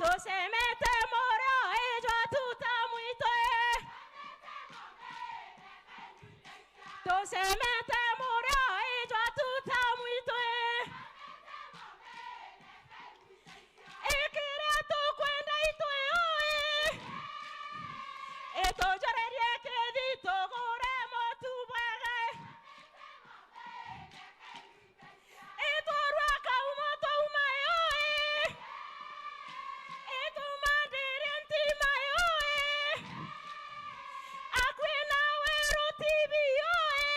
Tosemete mora ejwa tutamwite. Tosemete mora ejwa tutamwite. Ekire tu kwenda itwe oe. Eto jorerie kredito gore motu bwege. Eto rwaka umoto umae oe. Eto mandiri antimae oe. Akwena wero tibi oe.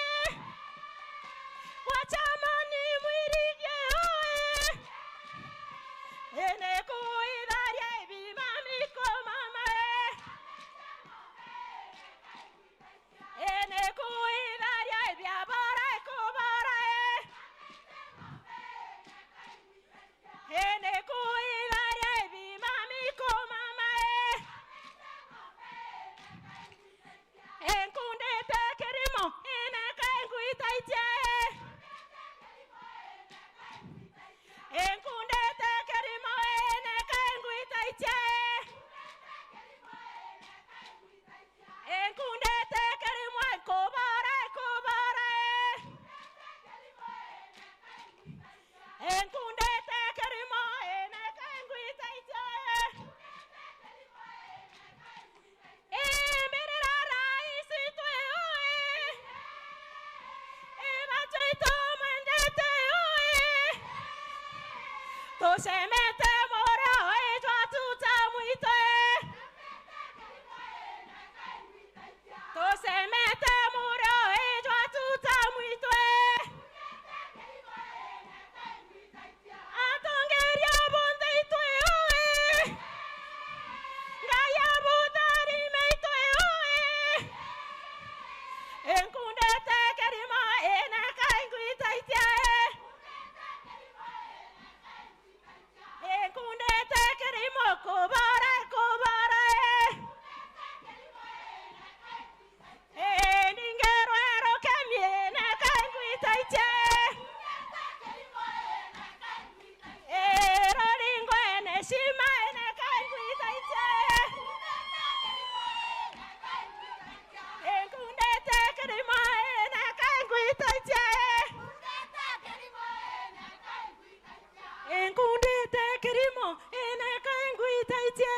Wachamani mwirige oe. Ene kuidaria ibima miko mamae. Ene kuidaria ibiabara ekobarae. Ene kuidaria ibima miko mamae. Enkunde tekerimo ene kainguitaitye. Enkunde tekerimo ene kainguitaitye. Enkunde tekerimo ekobarae. Enkunde tekerimo ene kainguitaitye. Emirira raisi tue oe. Ebachoito mwendete oe. Tosemete mora ejwa tutamwite. Tosemete mora ejwa tutamwite. Atongeria bonde itwe oe. Gaya budari meitwe oe. Enkunde tekerimo ene kainguitaitye. Enkunde tekerimo kobarae. Ningero ero kemie ene kainguitaitye. Ero ringo ene shima ene kainguitaitye. Enkunde tekerimo ene kainguitaitye. Enkunde tekerimo ene kainguitaitye.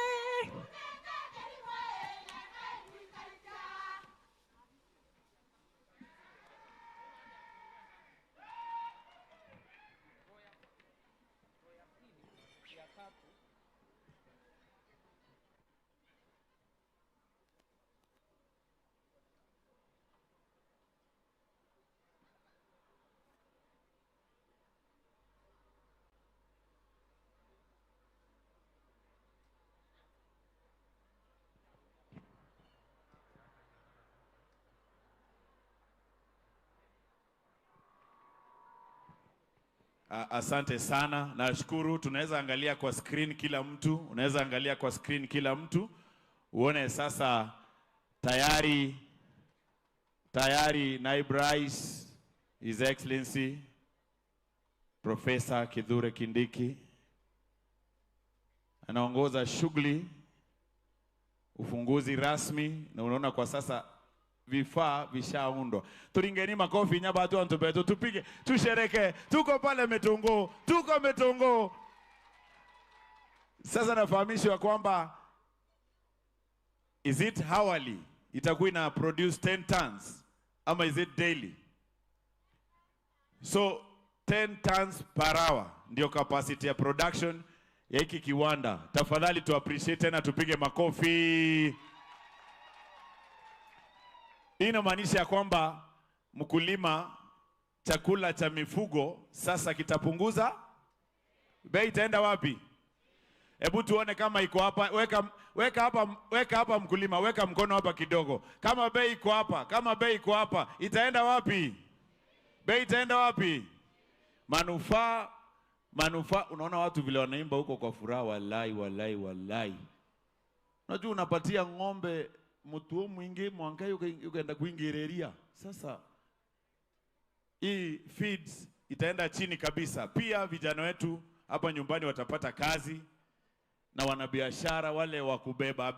Asante sana. Nashukuru. Tunaweza angalia kwa screen kila mtu. Unaweza angalia kwa screen kila mtu. Uone sasa tayari Naibu Rais His Excellency Professor Kithure Kindiki anaongoza shughuli ufunguzi rasmi, na unaona kwa sasa vifaa vishaundwa. Turingeni makofi nyaba tu antubeto, tupige, tushereke. Tuko pale Metongo, tuko Metongo. Sasa nafahamishwa kwamba is it hourly? Itakuwa ina produce 10 tons ama is it daily? So 10 tons per hour ndio capacity ya production ya hiki kiwanda. Tafadhali tu appreciate na tupige makofi. Inamaanisha kwamba mkulima chakula cha mifugo sasa kitapunguza bei. Itaenda wapi? Hebu tuone kama iko hapa. Weka hapa mkulima, weka mkono hapa kidogo. Kama bei iko hapa, kama bei iko hapa, itaenda wapi? Bei itaenda wapi? Manufaa. Unaona watu vile wanaimba huko kwa furaha, wallahi. Unajua unapatia ng'ombe mtu mwingi mwangaye ukaenda kuingereria. Sasa hii feeds itaenda chini kabisa. Pia vijana wetu hapa nyumbani watapata kazi, na wanabiashara wale wa kubeba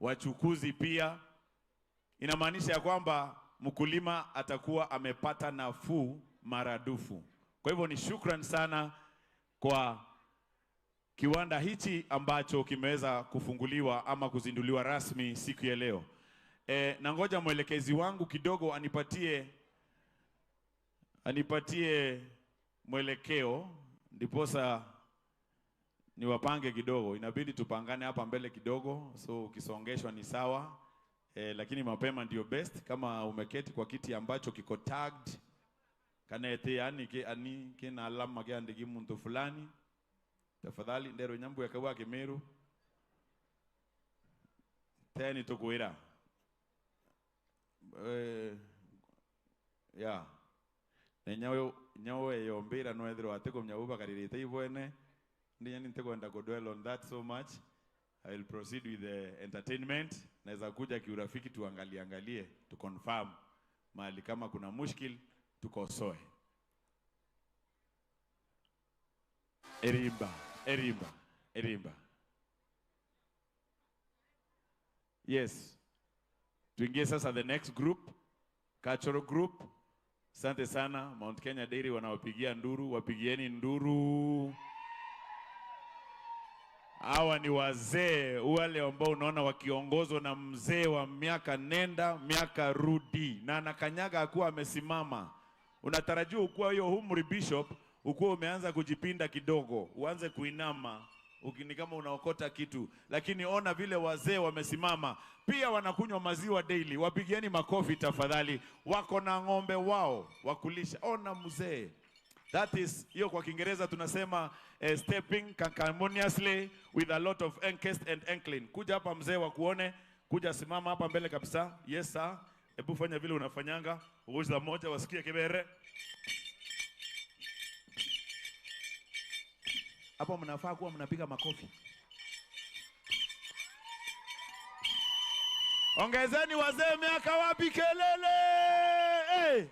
wachukuzi pia. Inamaanisha ya kwamba mkulima atakuwa amepata nafuu maradufu. Kwa hivyo ni shukran sana kwa kiwanda hichi ambacho kimeweza kufunguliwa ama kuzinduliwa rasmi siku ya leo. Na ngoja mwelekezi wangu kidogo anipatie mwelekeo, ndiposa niwapange kidogo. Inabidi tupangane hapa mbele kidogo, so ukisongeshwa ni sawa. Lakini mapema ndio best. Kama umeketi kwa kiti ambacho kiko tagged, kanete yani kina alama kiandiki mtu fulani, tafadhali ndero nyambu ya kawa Kemeru teni tukuira ya nyawe yombira no edro ateko mnyauba karirite ibwene ndiye nitakwenda go dwell on that so much. I will proceed with the entertainment. Naweza kuja kiurafiki tuangalie to confirm mahali kama kuna mushkil tukosoe. Erimba. Yes. Tuingie sasa the next group, cultural group. Asante sana Mount Kenya Dairy wanawapigia nduru, wapigieni nduru. Hawa ni wazee wale ambao unaona wakiongozwa na mzee wa miaka nenda miaka rudi, na anakanyaga akuwa amesimama. Unatarajia ukuwa hiyo umri bishop, ukuwa umeanza kujipinda kidogo, uanze kuinama ukini kama unaokota kitu, lakini ona vile wazee wamesimama. Pia wanakunywa maziwa daily. Wapigieni makofi tafadhali. Wako na ng'ombe wao wakulisha. Ona mzee. That is, hiyo kwa Kiingereza tunasema stepping harmoniously with a lot of angst and inkling. Kuja hapa mzee wakuone, kuja simama hapa mbele kabisa. Yes sir. Hebu fanya vile unafanyanga. Uguza moja wasikie kibere. Hapo mnafaa kuwa mnapiga makofi. Ongezeni wazee miaka wapi kelele. Hey!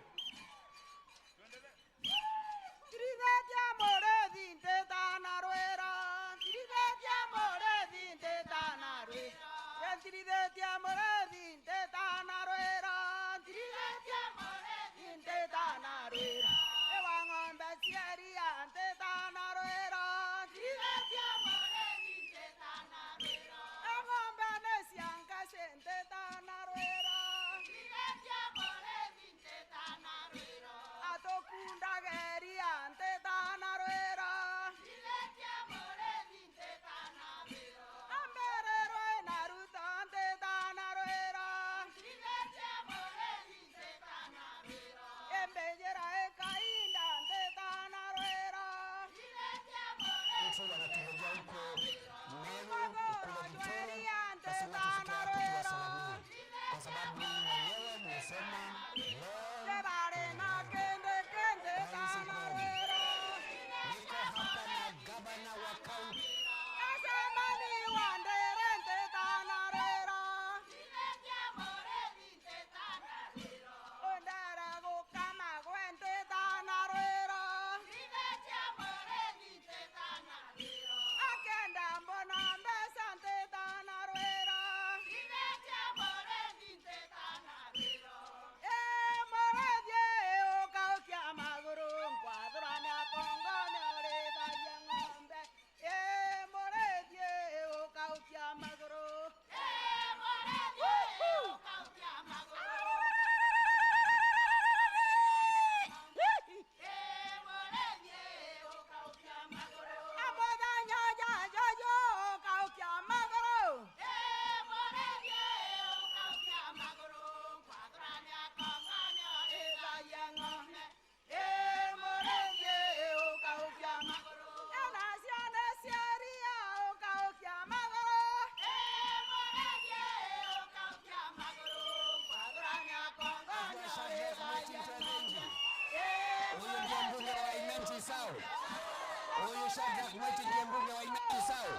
Huyu Shadrack Mweti ndiye mbunge wa Inati sawa.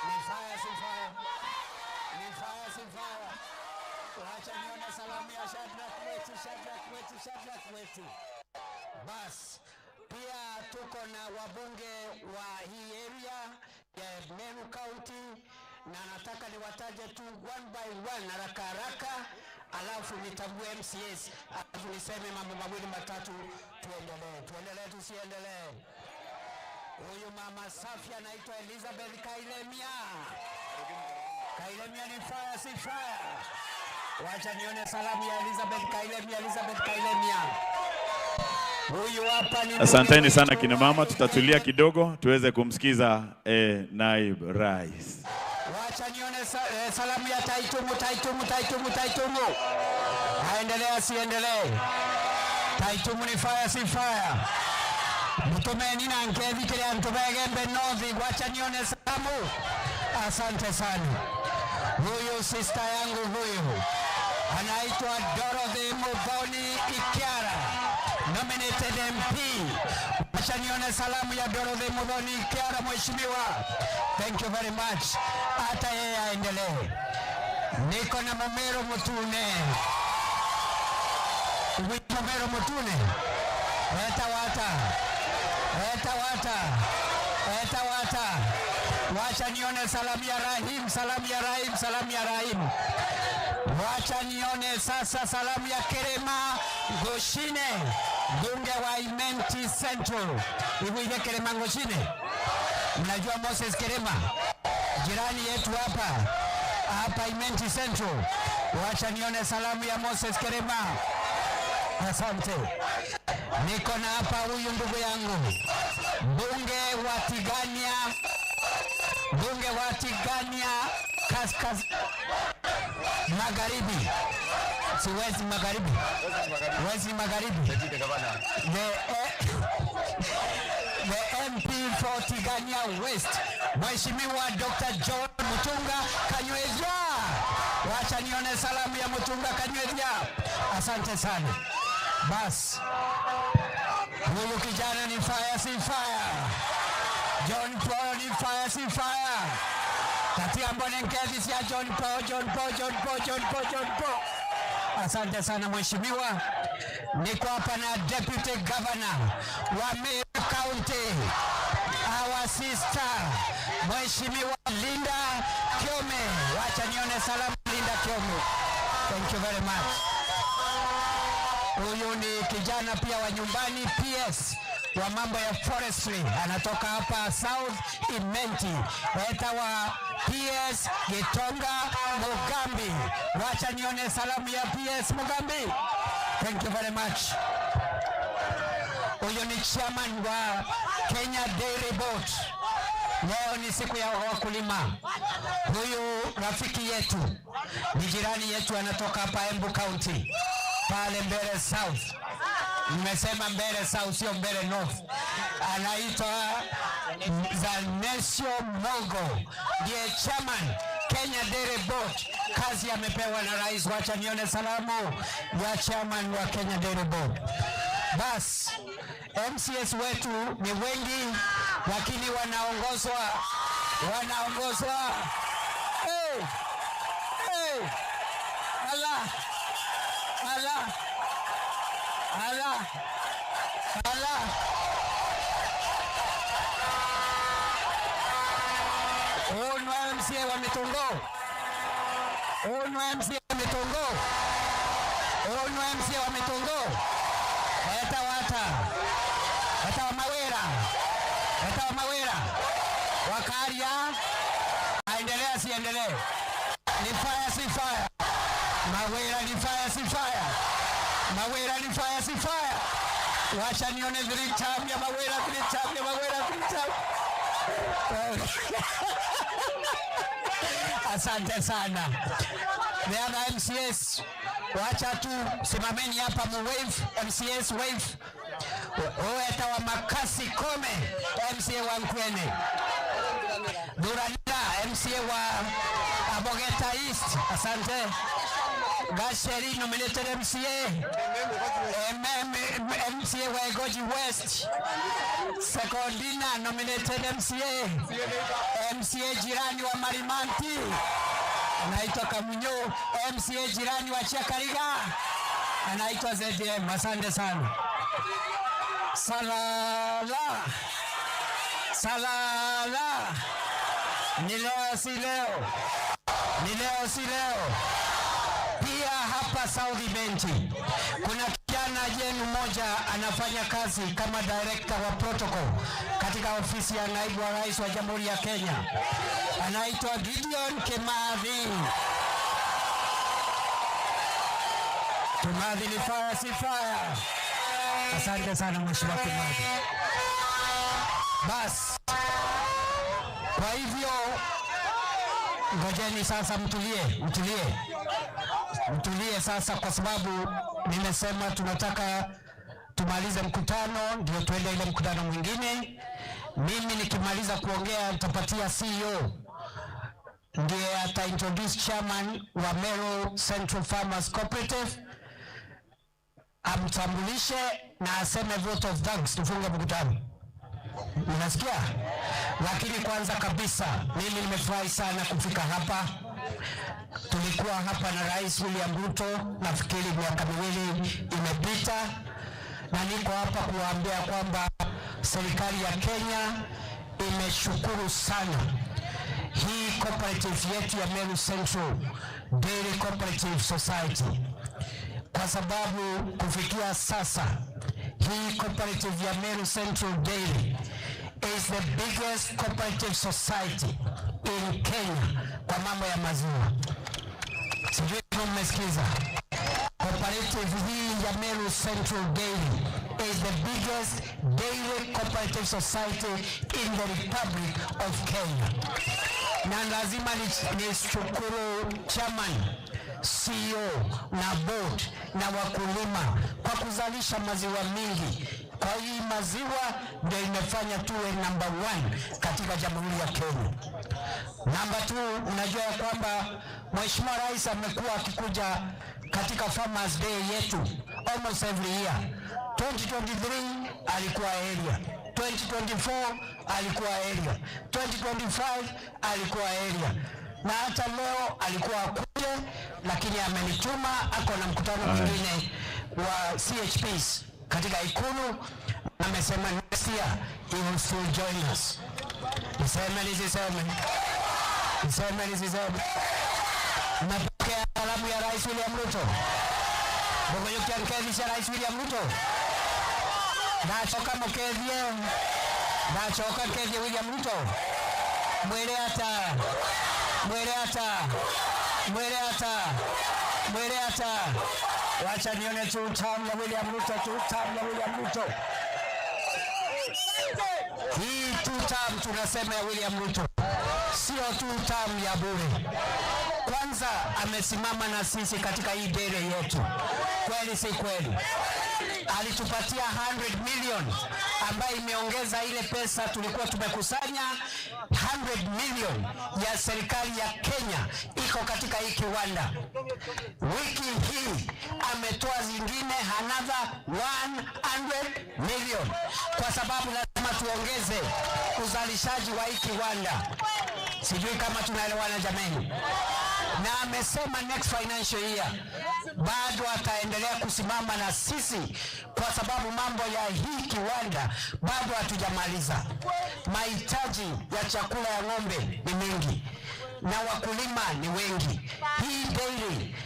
Ni fire si fire. Ni fire si fire. Wacha nione salamu ya Shadrack Mweti. Bas, pia tuko na wabunge wa hii area Meru County, na nataka niwataje tu one by one haraka haraka, alafu nitambue MCS, alafu niseme mambo mawili matatu, tuendelee tusiendelee. Huyu mama safi anaitwa Elizabeth Kailemia. Kailemia ni fire si fire. Wacha nione salamu ya Elizabeth Kailemia. Huyu hapa ni Asanteni sana kina mama, tutatulia kidogo tuweze kumsikiza naibu rais. Wacha nione salamu ya Taitumu. Aendelea siendelee. Taitumu ni fire si fire. Mtumeni na nkevi kile antubegembe nothi. Wacha nione salamu. Asante sana. Huyu sister yangu huyu anaitwa Dorothy Muthoni Ikiara, nominated MP. Wacha nione salamu ya Dorothy Muthoni Ikiara mheshimiwa. Thank you very much. Hata yeye aendelee. Niko na Momero Mutune. Momero Mutune. Eta wata. Wacha nione salamu ya Rahim. Wacha nione sasa salamu ya Kerema Ngoshine, bunge wa Imenti Central. Ibuye Kerema Ngoshine. Mnajua Moses Kerema? Jirani yetu hapa Imenti Central. Wacha nione salamu ya Moses Kerema. Asante. Niko na hapa huyu ndugu yangu, bunge wa Tigania Magharibi. Wezi Magharibi. The MP for Tigania West, Mheshimiwa Dr. John Mutunga Kanyweja. Wacha nione salamu ya Mutunga Kanyweja. Asante sana. Bas, huyu kijana ni fire si fire. John Paul ni fire si fire. Katia mbone nkezi ya John Paul. Asante sana mheshimiwa. Niko hapa na Deputy Governor wa Meru County, our sister Mheshimiwa Linda Kiome. Wacha nione salamu Linda Kiome. Thank you very much. Huyu ni kijana pia wa nyumbani, PS wa mambo ya forestry, anatoka hapa South Imenti. Eta wa PS Gitonga Mugambi. Wacha nione salamu ya PS Mugambi. Thank you very much. Huyu ni chairman wa Kenya Dairy Board. Leo ni siku ya wakulima. Huyu rafiki yetu ni jirani yetu, anatoka hapa Embu County, pale Mbeere South. Nimesema Mbeere South, sio Mbeere North. Anaitwa Zanesio Mogo, ndiye chairman Kenya Dairy Board. Kazi amepewa na rais. Wacha nione salamu ya chairman wa Kenya Dairy Board. Bas, MCS wetu ni wengi, lakini wanaongozwa. Hey! Allah! Ono MCA wa Mitongo. Eta wa Mawera. Wakaria. Aendelea siendelee. Ni fire si fire. Mawera ni fire si fire. Wacha nione vilitam ya Mawera. Asante sana. The other MCS, wacha tu simameni hapa wave. MCS wave. Eta wa Makasi Kome, MCA wa Nkwene. Duranda, MCA wa Abogeta East. Asante. Gasheri nominated MCA. MCA wa Egoji West. Sekondina nominated MCA. MCA jirani wa Marimanti, anaitwa Kamunyo. MCA jirani wa Chakariga anaitwa ZDM. Asante sana. Salala. Ni leo si leo. Ni leo si leo. Pia hapa South Benchi kuna kijana jenu mmoja anafanya kazi kama director wa protocol katika ofisi ya naibu wa rais wa Jamhuri ya Kenya. Anaitwa Gideon Kimathi. Kimathi ni fire si fire. Asante sana Mheshimiwa Kimathi. Bas. Kwa hivyo ngojeni sasa mtulie sasa, kwa sababu nimesema tunataka tumalize mkutano ndio tuende ile mkutano mwingine. Mimi nikimaliza kuongea nitapatia CEO ndiye ata introduce chairman wa Meru Central Farmers Cooperative, amtambulishe na aseme vote of thanks tufunge mkutano. Unasikia? Lakini kwanza kabisa mimi nimefurahi sana kufika hapa. Tulikuwa hapa na Rais William Ruto, nafikiri miaka miwili imepita, na niko hapa kuwaambia kwamba serikali ya Kenya imeshukuru sana hii cooperative yetu ya Meru Central Dairy Cooperative Society, kwa sababu kufikia sasa hii cooperative ya Meru Central Dairy is the biggest cooperative society in Kenya kwa mambo ya maziwa. Sijui kama mmesikiza. Cooperative hii ya Meru Central Dairy is the biggest dairy cooperative society in the Republic of Kenya. Na lazima nishukuru chairman, CEO na board na wakulima kwa kuzalisha maziwa mingi. Kwa hii maziwa ndio imefanya tuwe number 1 katika Jamhuri ya Kenya. Number 2, unajua ya kwamba Mheshimiwa Rais amekuwa akikuja katika Farmers Day yetu almost every year. 2023 alikuwa area, 2024 alikuwa area, 2025 alikuwa area, na hata leo alikuwa kule, lakini amenituma ako na mkutano mwingine wa CHPs katika Ikulu. Amesema next year he will still join us. Niseme. Napokea salamu ya Rais William Ruto. Bogoyokia mkelisha Rais William Ruto. Nachoka mkelie William Ruto. Mwele hata. Wacha nione tutam na William Ruto. Hii tutam tunasema ya William Ruto sio tutam ya bure. Kwanza amesimama na sisi katika hii dairy yetu. Kweli si kweli? Alitupatia 100 million ambayo imeongeza ile pesa tulikuwa tumekusanya. 100 million ya serikali ya Kenya iko katika hii kiwanda. Wiki hii ametoa zingine another 100 million, kwa sababu lazima tuongeze uzalishaji wa hii kiwanda. Sijui kama tunaelewana jamani. Na amesema next financial year bado ataendelea kusimama na sisi, kwa sababu mambo ya hii kiwanda bado hatujamaliza. Mahitaji ya chakula ya ng'ombe ni mengi na wakulima ni wengi. Hii dairy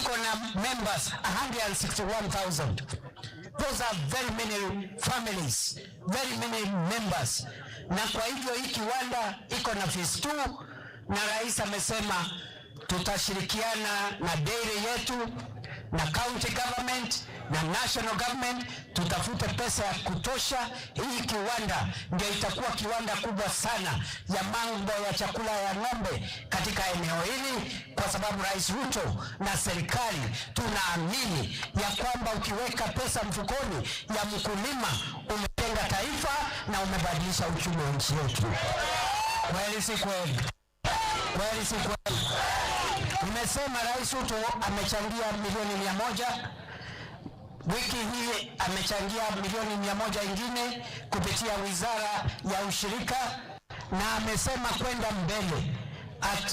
iko na members 161,000. Those are very many families, very many members. Na kwa hivyo hii kiwanda iko na phase 2, na rais amesema tutashirikiana na dairy yetu na county government na national government, tutafute pesa ya kutosha. Hii kiwanda ndio itakuwa kiwanda kubwa sana ya mambo ya chakula ya ng'ombe katika eneo hili, kwa sababu Rais Ruto na serikali tunaamini ya kwamba ukiweka pesa mfukoni ya mkulima umejenga taifa na umebadilisha uchumi wa nchi yetu. Kweli si kweli? Kweli si kweli? Nimesema Rais Ruto amechangia milioni 100. Wiki hii amechangia milioni 100 ingine kupitia wizara ya ushirika, na amesema kwenda mbele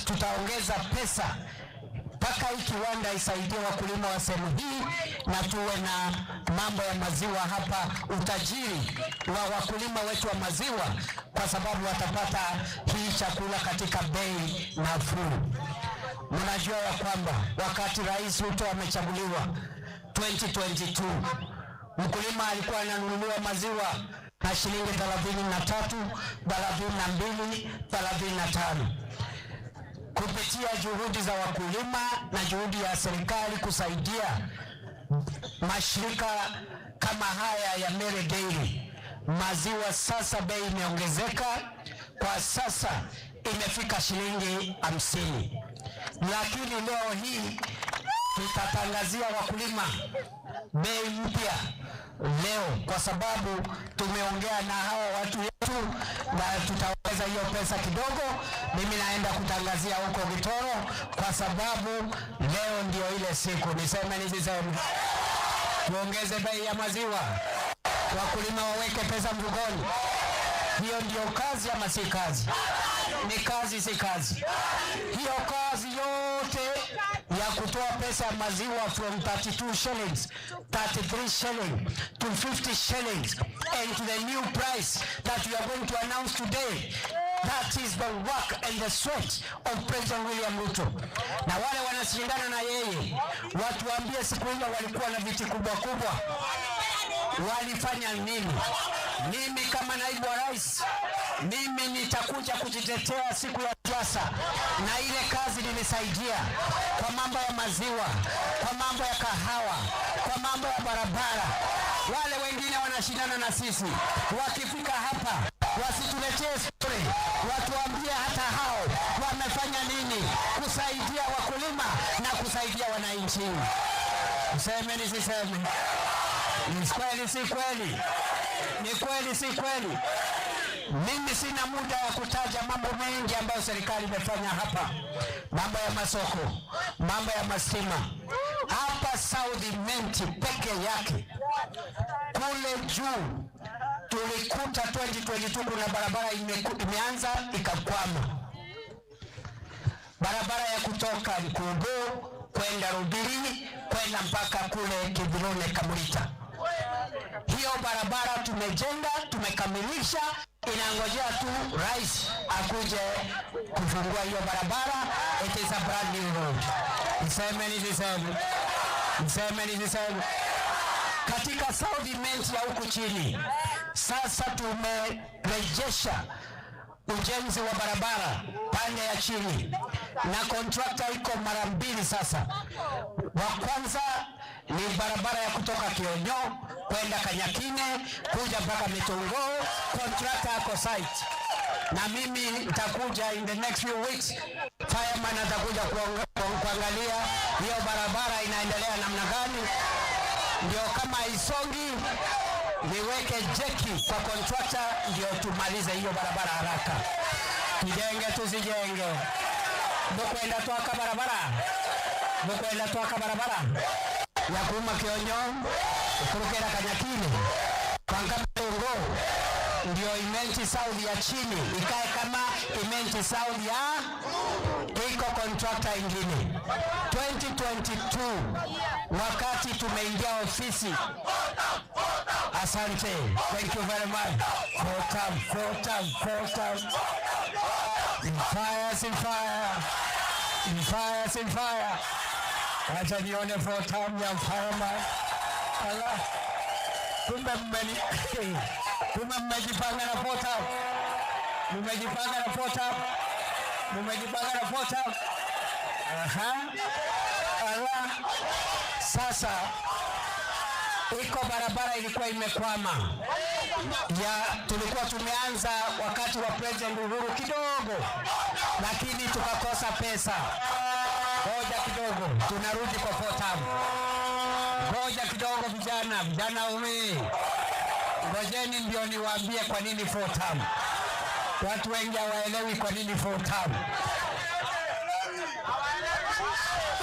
tutaongeza pesa mpaka hii kiwanda isaidie wakulima wa sehemu hii, na tuwe na mambo ya maziwa hapa, utajiri wa wakulima wetu wa maziwa, kwa sababu watapata hii chakula katika bei nafuu. Mnajua ya kwamba wakati Rais Ruto amechaguliwa 2022, mkulima alikuwa ananunuliwa maziwa na shilingi 33, 32, 35. Kupitia juhudi za wakulima na juhudi ya serikali kusaidia mashirika kama haya ya Meru Dairy, maziwa sasa bei imeongezeka, kwa sasa imefika shilingi 50. Lakini leo hii tutatangazia wakulima bei mpya leo, kwa sababu tumeongea na hawa watu wetu na tutaweza hiyo pesa kidogo. Mimi naenda kutangazia huko Gitoro, kwa sababu leo ndio ile siku. Niseme tuongeze bei ya maziwa, wakulima waweke pesa mfukoni. Hiyo ndio kazi ama si kazi? Ni kazi, si kazi? Hiyo kazi yote ya kutoa pesa ya maziwa from 32 shillings, 33 shillings to 50 shillings and to the new price that we are going to announce today, that is the work and the sweat of President William Ruto. Na wale wanashindana na yeye, watuambie siku hiyo walikuwa na viti kubwa kubwa, walifanya nini? Mimi kama naibu wa rais, mimi nitakuja kujitetea siku ya siasa, na ile kazi nilisaidia kwa mambo ya maziwa, kwa mambo ya kahawa, kwa mambo ya barabara. Wale wengine wanashindana na sisi, wakifika hapa wasituletee story, watuambie hata hao wamefanya nini kusaidia wakulima na kusaidia wananchi. Mseme nisiseme? Ni kweli si kweli? Ni kweli si kweli? Mimi sina muda ya kutaja mambo mengi ambayo serikali imefanya hapa. Mambo ya masoko, mambo ya mastima. Hapa South Imenti peke yake, kule juu tulikuta 2022 kuna barabara imeanza ikakwama. Barabara ya kutoka Nkugo kwenda Rubiri kwenda mpaka kule Kibirone Kamulita. Hiyo barabara tumejenga, tumekamilisha, inangojea tu rais akuje kufungua hiyo barabara. It is a brand new road. Niseme nisiseme? Niseme nisiseme? Katika South Imenti ya huku chini, sasa tumerejesha ujenzi wa barabara pande ya chini, na contractor iko mara mbili sasa. Wa kwanza ni barabara ya kutoka Kionyo kwenda Kanyakine kuja mpaka Mitungo, contractor ako site. Na mimi nitakuja in the next few weeks, fireman atakuja kuangalia hiyo barabara inaendelea namna gani, ndio kama isongi niweke jeki kwa contractor, ndio tumalize hiyo barabara haraka. Tujenge tusijenge. Mkwenda toka barabara. Mkwenda toka barabara ya kuma Kionyo kurukera Kanyakine panga Mitungo, ndio Imenti South ya chini ikae kama Imenti South ya iko contractor ingine. 2022 wakati tumeingia ofisi, asante, thank you very much. Four time. In fire. Acha nione 4 time ya fireman. Allah. Kumbe mmejipanga na 4 time. Mmejipanga na 4 time. Aha. Allah. Sasa iko barabara ilikuwa imekwama. Tulikuwa tumeanza wakati wa President Uhuru kidogo, lakini tukakosa pesa. Ngoja kidogo, tunarudi kwa 4 time. Ngoja kidogo vijana ume. Ngojeni ndio niwaambie kwa nini 4 time. Watu wengi hawaelewi kwa nini 4 time.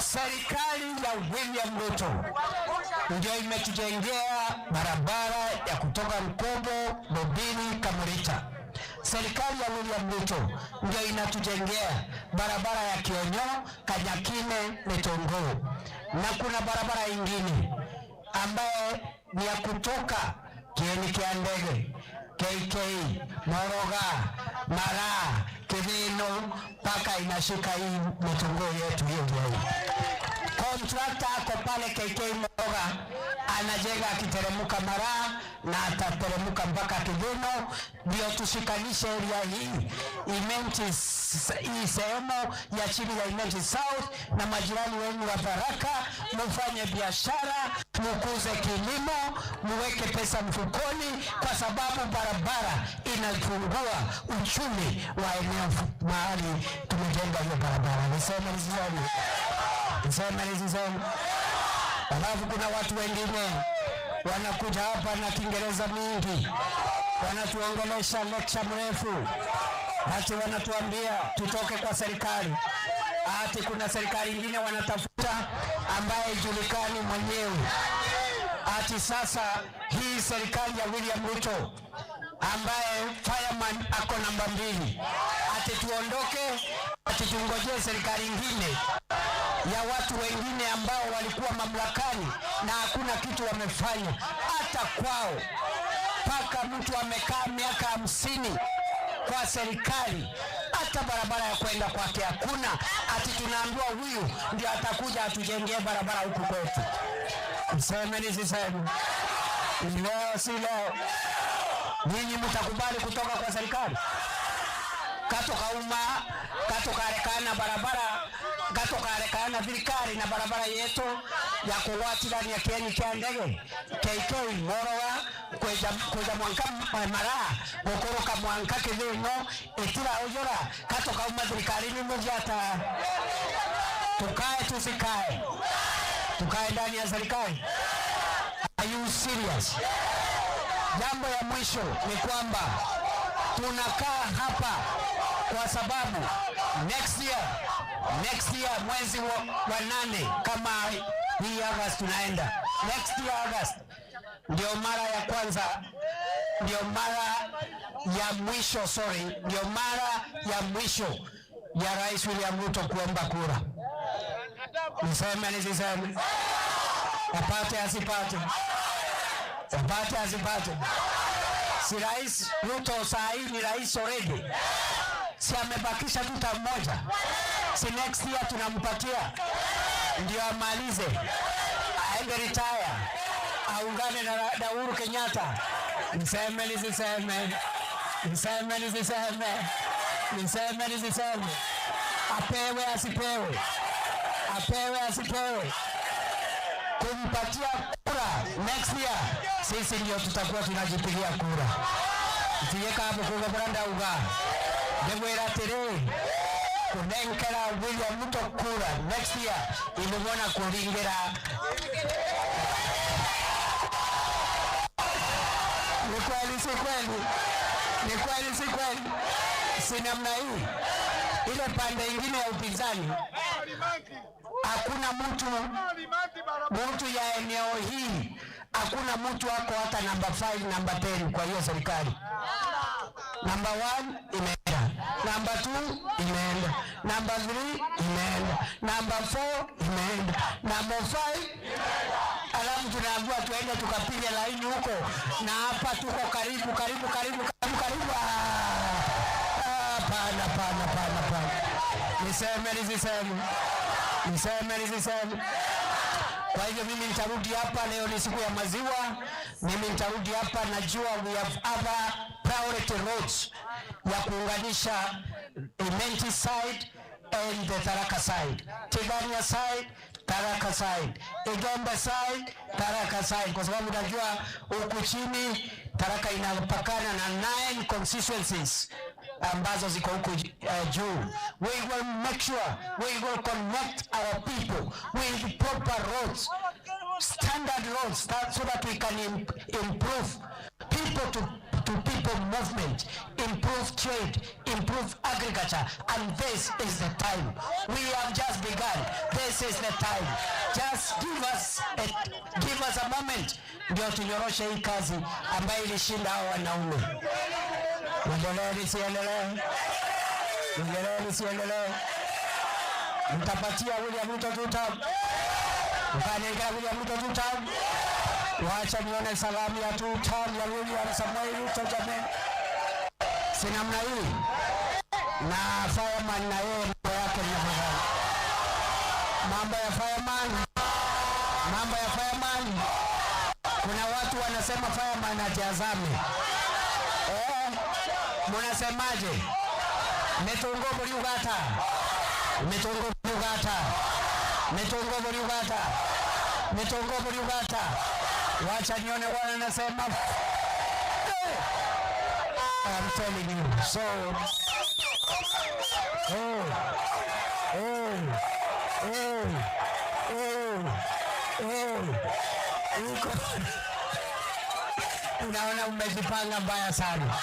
Serikali ya William Ruto ndio imetujengea barabara ya kutoka Mkobo, Bobini, Kamulita. serikali ya William Ruto ndio inatujengea barabara ya Kionyo, Kanyakine, Letongoo, na kuna barabara ingine ambaye ni ya kutoka Kieni kia ndege, KK, Moroga, Mara, Kivino, paka inashika hii Letongoo yetu hiyo hiyo. Contractor ako pale KK Moroga anajenga akiteremuka Mara na atateremuka mpaka Kivino, ndio tushikanishe area hii Imenti, hii sehemu ya chini ya Imenti South na majirani wenu wa Baraka, mufanye biashara, mukuze kilimo, muweke pesa mfukoni, kwa sababu barabara inafungua uchumi wa eneo mahali tumejenga hiyo barabara. Niseme niziseme. Alafu kuna watu wengine wanakuja hapa na Kiingereza mingi, wanatuongelesha lecture mrefu, hati wanatuambia tutoke kwa serikali, hati kuna serikali nyingine wanatafuta ambaye julikani mwenyewe. Hati sasa hii serikali ya William Ruto ambaye fireman ako namba 2, hati tuondoke, hati tungojee serikali nyingine ya watu wengine ambao walikuwa mamlakani na hakuna kitu wamefanya hata kwao. Paka mtu amekaa miaka 50 kwa serikali, hata barabara ya kwenda kwake hakuna. Ati tunaambiwa huyu ndio atakuja atujengee barabara huku kwetu. Mseme nisiseme, leo si leo, ninyi mtakubali kutoka kwa serikali? Katokarekana barabara, katokarekana virikari na barabara yetu ya kuwatira ni ya Kieni kia ndege, KK Moroga, kuja Mwanka Mara, kukuruka Mwanka Kivino, etira ujora, katokauma virikari ni mojata. Tukae tusikae? Tukae ndani ya serikali? Are you serious? Jambo ya mwisho ni kwamba tunakaa hapa kwa sababu next year mwezi wa 8 kama hii August tunaenda. Next year August ndio mara ya kwanza, ndio mara ya mwisho ya Rais William Ruto kuomba kura. Niseme nisiseme? Apate asipate? Apate asipate? Si Rais Ruto saa hii ni rais already. Si amebakisha tu term moja. Si next year tunampatia ndio amalize, aende retire, aungane na Uhuru Kenyatta. Niseme nisiseme? Niseme nisiseme? Niseme nisiseme? Apewe asipewe? Apewe asipewe? Kumpatia kura next year, sisi ndio tutakuwa tunajipigia kura. Tiyeka hapo kwa baranda uga Dewera tere kunenkera William Ruto kura next year, ilimona kulingera. Ni kweli si kweli? Ni kweli si kweli? Si namna hii. Ile pande ingine ya upinzani hakuna mtu ya eneo hii, hakuna mtu wako hata namba 5 namba 10 kwa hiyo serikali. Namba 1 imeenda, namba 2 imeenda, namba 3 imeenda, namba 4 imeenda, namba 5 alafu tunaambiwa tuende tukapiga laini huko, na hapa tuko karibu. Pana. Niseme nisiseme? Kwa hivyo mimi nitarudi hapa leo, ni siku ya maziwa. Mimi nitarudi hapa, najua we have other priority roads ya kuunganisha Imenti side and the Tharaka side, Tigania side, Tharaka side, Igembe side, Tharaka side, kwa sababu najua huku chini Tharaka inapakana na 9 constituencies ambazo ziko huku juu. We will make sure we will connect our people with proper roads, standard roads, so that we can improve people to people movement, improve trade, improve agriculture, and this is the time. We have just begun. This is the time. Just give us a moment, ndio tunyoroshe hii kazi ambayo ilishinda hao wanaume. Nisiendelee. Mtapatia William Ruto tutam. Mkaniwekea William Ruto tutam. Wacha nione salamu ya tutam ya William Samoei Ruto jamani. Si namna hii. Na fireman na yeye mambo yake ni mambo ya fireman. Kuna watu wanasema fireman atazame. Mnasemaje? Metongo Buriugata. Wacha nione wanasema. I'm telling you. So unaona umejipanga mbaya sana.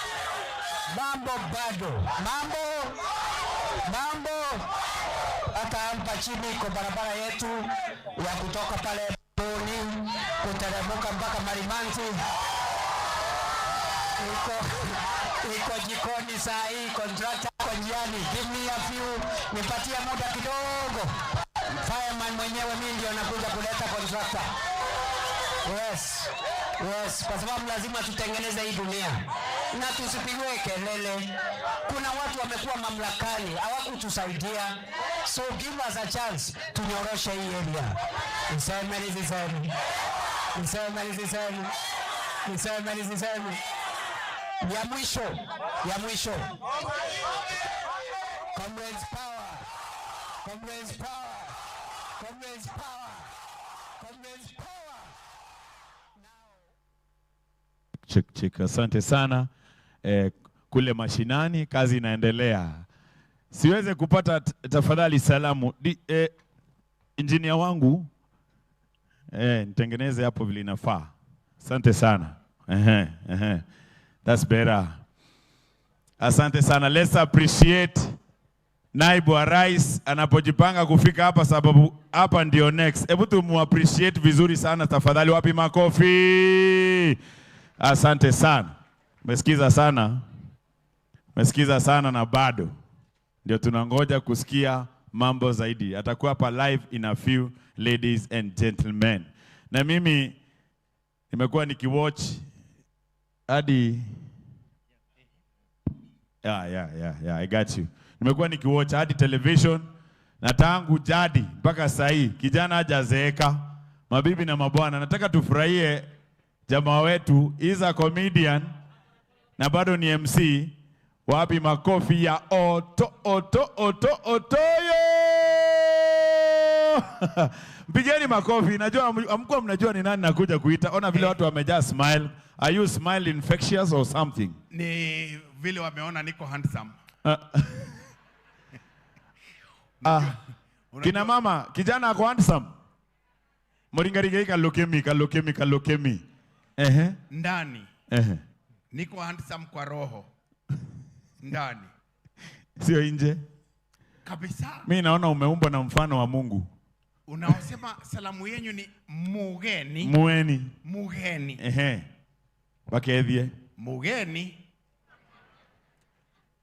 Mambo bado. Hata hapa chini kwa barabara yetu ya kutoka pale Boni kuteremka mpaka Marimanti. Iko jikoni saa hii, contractor kwa njiani. Give me a few, nipatia muda kidogo. Fireman mwenyewe mimi ndio nakuja kuleta contractor. Yes, kwa sababu lazima tutengeneze hii dunia. Na tusipigwe kelele. Kuna watu wamekuwa mamlakani, hawakutusaidia. So give us a chance tunyoroshe hii area. Niseme. Ya mwisho. Comrades power. Check. Asante sana. Kule mashinani kazi inaendelea. Siweze kupata tafadhali salamu. Engineer wangu nitengeneze hapo vile inafaa. Asante sana. That's better. Asante sana. Let's appreciate Naibu wa Rais anapojipanga kufika hapa sababu hapa ndio next. Hebu tumu appreciate vizuri sana tafadhali, wapi makofi. Asante sana. Umesikiza sana na bado ndio tunangoja kusikia mambo zaidi. Atakuwa hapa live in a few, ladies and gentlemen. Na mimi nimekuwa nikiwatch hadi I got you. Nimekuwa nikiwatch hadi television na tangu jadi mpaka saa hii kijana hajazeeka. Mabibi na mabwana, nataka tufurahie jamaa wetu, is a comedian na bado ni MC. Wapi makofi ya Otoyo. Mpigeni makofi. Najua amkuwa mnajua ni nani nakuja kuita. Ona vile watu wamejaa smile. Are you smile infectious or something? Ni vile wameona niko handsome. Kina mama, kijana ako handsome. Moringarige kalokemi. Ndani. Niko handsome kwa roho. Ndani. Sio nje. Kabisa. Mimi naona umeumbwa na mfano wa Mungu. Unaosema salamu yenu ni mugeni. Mugeni. Bakedhie. Mugeni.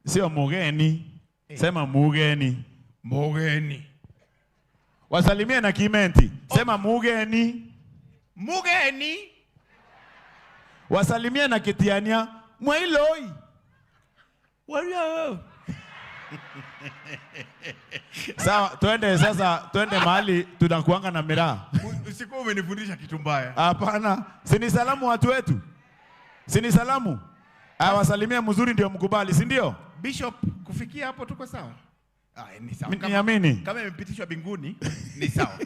Sio mugeni. Sema mugeni. Wasalimie na kimenti. Sema mugeni. Wasalimie na kitiania. Mwailoi. Sawa, twende mahali tunakuanga na miraa. Usiku umenifundisha kitu mbaya. Hapana, sini salamu watu wetu. Sini salamu. Wasalimia mzuri ndio mkubali, si ndio? Bishop, kufikia hapo tuko sawa? Ni sawa. Niamini. Kama imepitishwa binguni, ni sawa.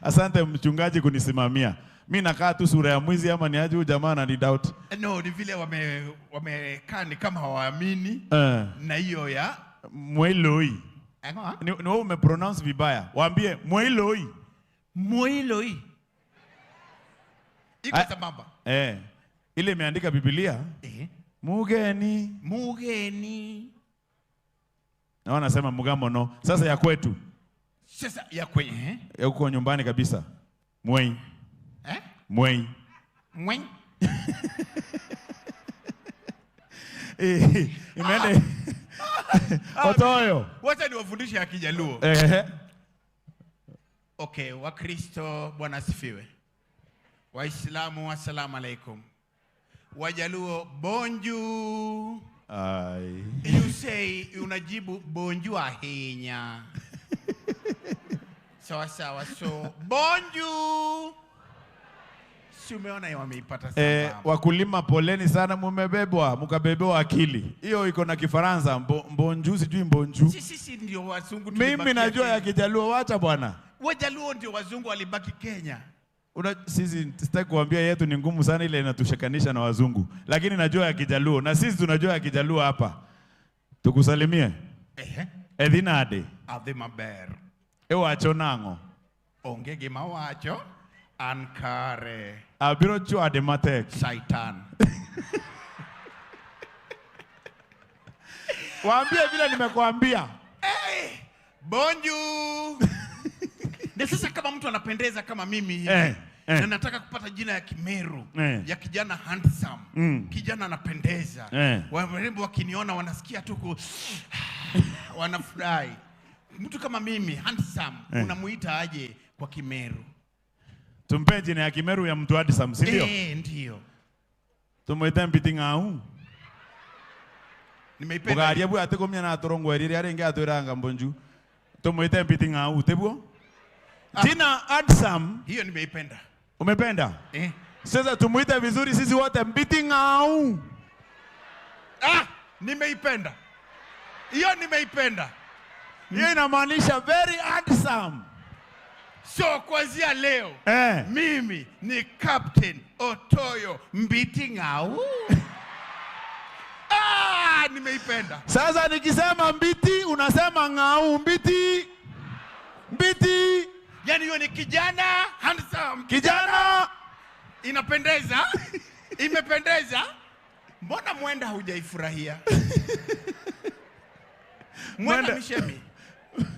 Asante mchungaji kunisimamia. Mimi nakaa tu sura ya mwizi ama ni aje jamaa na ni doubt. No, ni vile wamekaa ni kama hawaamini na hiyo ya Mwailoi. Ni wewe umepronounce vibaya. Waambie Mwailoi. Iko sambamba. Ile imeandika Biblia. Mugeni. Na wanasema mugamono. Sasa ya kwetu. Sasa ya kwenye ya uko nyumbani kabisa. Mwei. Imeenda. Otoyo. Wacha niwafundishe ya Kijaluo. Okay, Wakristo Bwana asifiwe. Waislamu assalamu alaikum. Wajaluo bonju. Ai. You say unajibu bonju ahinya. Sawa sawa, so bonju. Si umeona hiyo wameipata sana. Wakulima poleni sana, mumebebwa, mkabebewa akili. Hiyo iko na Kifaransa, mbonju sijui mbonju. Sisi ndio wazungu tulibaki. Mimi najua ya Kijaluo, wacha bwana. Wajaluo ndio wazungu walibaki Kenya. Sisi sitaki kuambia yetu ni ngumu sana, ile inatushikanisha na wazungu. Lakini najua ya Kijaluo na sisi tunajua ya Kijaluo hapa. Tukusalimie. Edinade. Ave maber. Ewacho nango. Onge gima wacho. Ankare. Abiro chwade matek. Saitan. Waambie vile nimekuambia. Bonju. Na sasa kama mtu anapendeza kama mimi hivi, na nataka kupata jina ya Kimeru, ya kijana handsome, kijana anapendeza, warembo wakiniona wanasikia tu wanafurahi. Mtu kama mimi handsome, unamuita aje kwa Kimeru? Tumpe jina ya Kimeru ya mtu handsome, si ndio? Ndio. Tumuite Mbiting'au. Nimeipenda. Ugaria bwa atekomya na torongo erire arenge atwiranga mbonju. Tumuite Mbiting'au tebuo. Jina handsome. Hiyo nimeipenda. Umependa? Sasa tumuite vizuri sisi wote Mbiting'au. Nimeipenda. Hiyo nimeipenda. Hiyo inamaanisha very handsome. So kuanzia leo mimi ni Captain Otoyo Mbiting'au. Nimeipenda. Sasa nikisema Mbiti unasema Ng'au. Mbiti. Mbiti. Yani hiyo ni kijana handsome. Kijana inapendeza. Imependeza. Mbona Mwenda hujaifurahia? Mwenda Mishemi.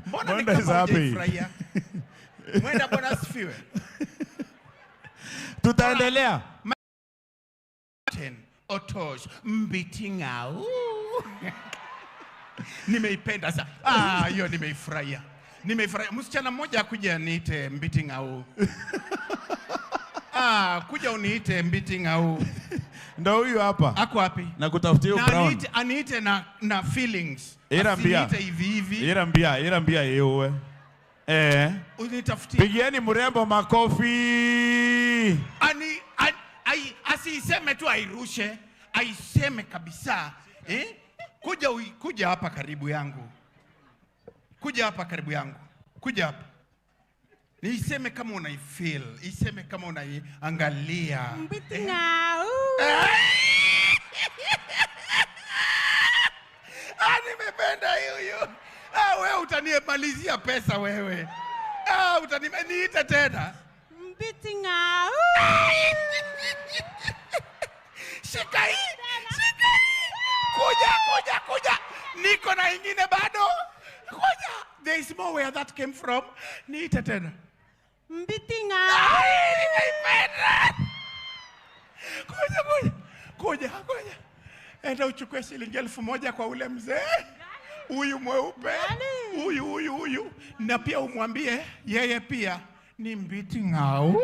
Mbona hujaifurahia? Mwenda Bwana asifiwe. Tutaendelea. Otoyo Mbiting'au. Nimeipenda sana. Hiyo nimeifurahia. Nimeifurahia. Msichana mmoja kuja niite Mbiting'au. Kuja uniite Mbiting'au. Ndio huyu hapa. Ako wapi? Na kutafutia brown. Aniite na feelings. Aniite hivi hivi. Irambia yewe. Unitafutie. Pigieni mrembo makofi. Asiseme tu airushe, aiseme kabisa. Kuja hapa karibu yangu. Kuja hapa karibu yangu. Kuja hapa. Niiseme kama unaifeel, iseme kama unaiangalia. Mbiting'au. Nimependa hiyo. Wewe utanimalizia pesa wewe. Niite tena. Mbiting'au. Shika hii. Kuja. Niko na ingine bado. Kuja. There is more where that came from. Niite tena. Mbiting'au. Nimeipenda. Kuja. Enda uchukue shilingi 1000 kwa ule mzee. Huyu mweupe. Huyu. Na pia umwambie yeye pia ni Mbiting'au.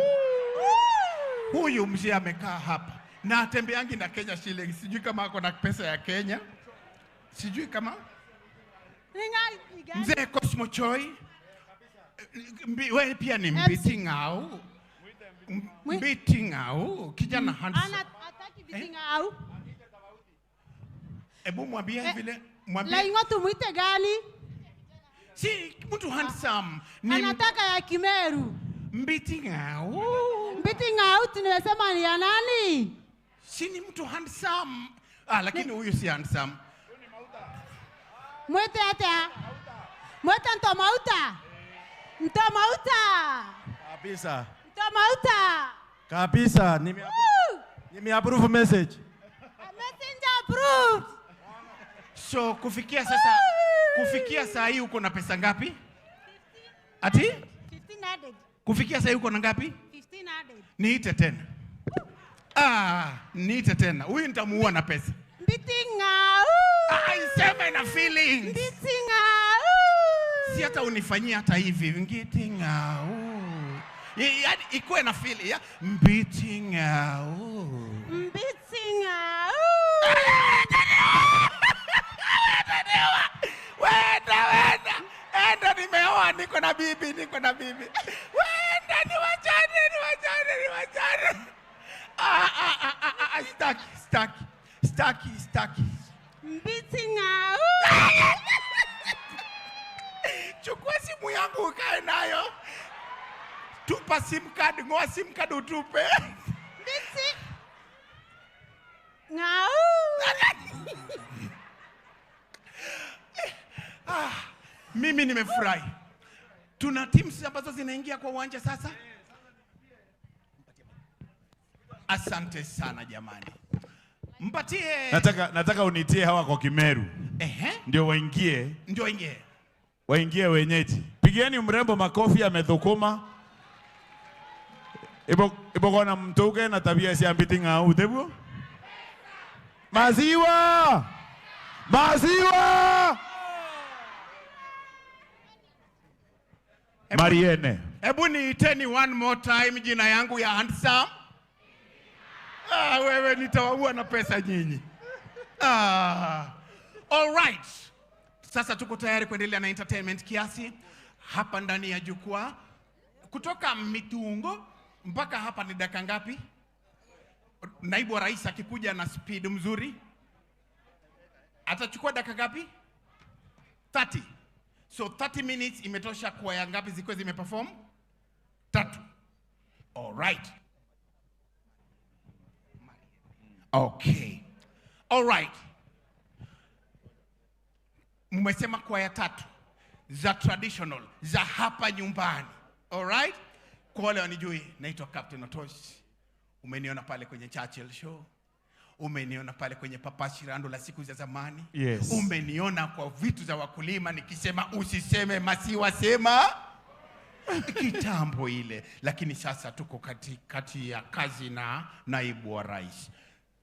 Huyu mzee amekaa hapa. Na atembeangi na Kenya shilling. Sijui kama ako na pesa ya Kenya. Sijui kama. Mzee Cosmo Choi. Wewe pia ni Mbiting'au. Mbiting'au. Kijana handsome. Hataki Mbiting'au. Ebu mwambie vile. Laing'o tumuite gani? Si mtu handsome. Anataka ya Kimeru. Mbiting'au. Mbiting'au tunasema ni ya nani? Si ni mtu handsome. Lakini huyu si handsome. Mwete hata. Mwete Ntomauta. Kabisa. Ntomauta. Kabisa. Nimeapprove message. Messenger approved. So kufikia saa hii uko na pesa ngapi? Ati? 1500. Kufikia saa hii uko na ngapi? 1500. Niite tena. Niite tena. Huyu nitamuua na pesa. Mbitinga. Iseme na feelings. Mbitinga. Si hata unifanyia hata hivi. Mbitinga. Yaani ikuwe na feeling ya mbitinga. Mbitinga. Wenda. Enda nimeoa, niko na bibi. Wenda niwachane. Staki. Mbitinga. Chukua simu yangu ukae nayo. Tupa sim card, ngoa sim card utupe. Ngau. Mimi nimefurahi. Tuna teams ambazo zinaingia kwa uwanja sasa. Asante sana jamani. Mpatie. Nataka unitie hawa kwa Kimeru. Ndio waingie. Waingie wenyeji. Pigieni mrembo makofi amedhukuma. Ibo kona mtuke na tabia si Mbitinga utebu. Maziwa! Mariene. Hebu niiteni one more time jina yangu ya handsome. Wewe nitawaua na pesa nyinyi. All right. Sasa tuko tayari kuendelea na entertainment kiasi hapa ndani ya jukwaa. Kutoka Mitungo mpaka hapa ni dakika ngapi? Naibu wa rais akikuja na speed mzuri atachukua dakika ngapi? 30. So 30 minutes imetosha kwa ya ngapi ziko zimeperform? 3. All right. Okay. All right. Mmesema kwa ya 3 za traditional za hapa nyumbani. All right? Kwa wale wanijui, naitwa Captain Otosh. Umeniona pale kwenye Churchill Show. Umeniona pale kwenye Papa Shirando la siku za zamani. Yes. Umeniona kwa vitu za wakulima nikisema usiseme masiwa sema kitambo ile. Lakini sasa tuko kati ya kazi na naibu wa rais.